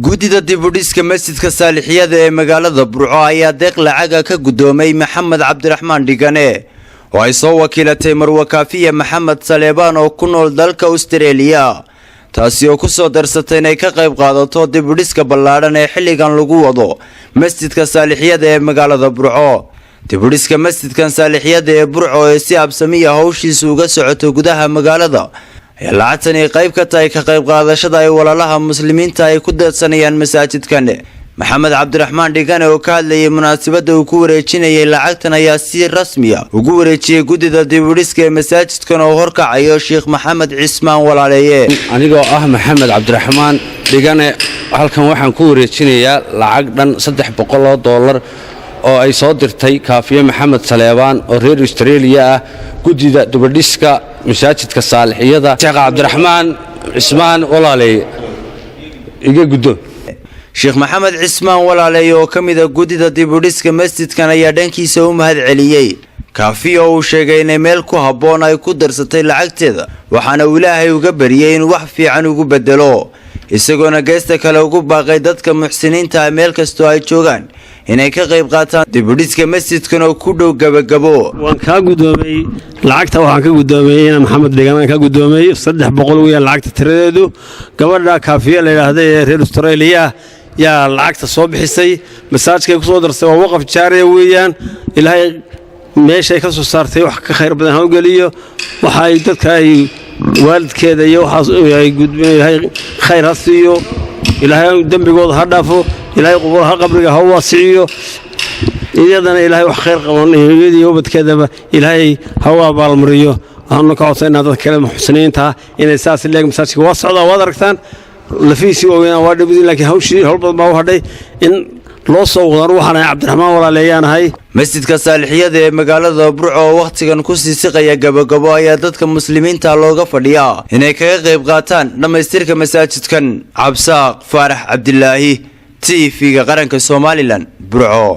gudida dibudhiska masjidka saalixiyada ee magaalada Burco ayaa deeq lacaga ka gudoomay Maxamed Cabdiraxmaan Dhigane oo ay soo wakiilatay Marwa Kaafiya Maxamed Saleebaan oo ku nool dalka Australia taasi oo ku soo darsatay inay ka qayb qaadato dibudhiska ballaaran ee xilligan lagu wado masjidka saalixiyada ee magaalada Burco. dibudhiska masjidkan saalixiyada ee Burco ee si absami ah hawshiisa uga socoto gudaha magaalada lacagtan ay qayb ka tahay ka qayb qaadashada ay walaalaha muslimiinta ay ku dadsanayaan masaajidkan. Maxamed Cabdiraxmaan Dhigane oo ka hadlayay munaasabada uu ku wareejinayay lacagtan ayaa si rasmi ah ugu wareejiyay gudida dibudhiska ee masaajidkan oo horkacayo Sheekh Maxamed Cismaan Walaaleeye. Anigoo ah Maxamed Cabdiraxmaan Dhigane halkan waxaan ku wareejinayaa lacag dhan $300 oo ay soo dirtay Kaafiya Maxamed Saleebaan oo reer Australia ah gudida dibudhiska masaajidka saalixiyada Sheekh Cabdiraxmaan Cismaan Walaaleeye iga gudo. Sheekh Maxamed Cismaan Walaaleeye oo kamid ah gudida dibudhiska masjidkan ayaa dhankiisa u mahad celiyay Kaafiya oo sheegay in meel ku haboon ay ku darsatay lacagteeda waxaana Ilaahay uga bariyay in wax fiican ugu bedelo isagoona geesta kale ugu baaqay dadka muxsiniinta meel kasto ay joogaan inay ka qayb qaataan dibudhiska masjidkan oo ku dhow gabagabo. waan ka gudoomay lacagta waxaan ka gudoomay in Maxamed Dhigane ka gudoomay $300 weeyaan lacagta tiradeedu gabadha Kaafiya la yiraahdo ee reer Australia yaa lacagta soo bixisay masaajidka ku soo darsay waa waqaf jaariye weeyaan Ilaahay meeshay ka soo saartay wax ka khayr badan ha u galiyo waxa ay dadka ay waalidkeeda iyo waxaas ay gudbinayay khayr ha siiyo Ilaahay dambigooda ha dhaafo Ilaahay qubuuraha qabriga ha waasiyo iyadana Ilaahay wax khayr qaban iyo badkeedaba Ilaahay ha abaalmariyo waxaan ka codsaynaa dadka kale muxsiniinta inay saas leeg masaajidka waa socda waad aragtaan lafiisi oo waa dhibid laakiin hawshii halbad ma waxday in loo soo wado waxaan Cabdiraxmaan Walaaleeyaanahay. masjidka saalixiyada ee magaalada Burco waqtigan ku sii siqaya gabagabo ayaa dadka muslimiinta looga fadhiyaa inay kaga qayb qaataan dhamaystirka masaajidkan. Cabsaaq Faarax Cabdilaahi TV-ga qaranka Somaliland Burco.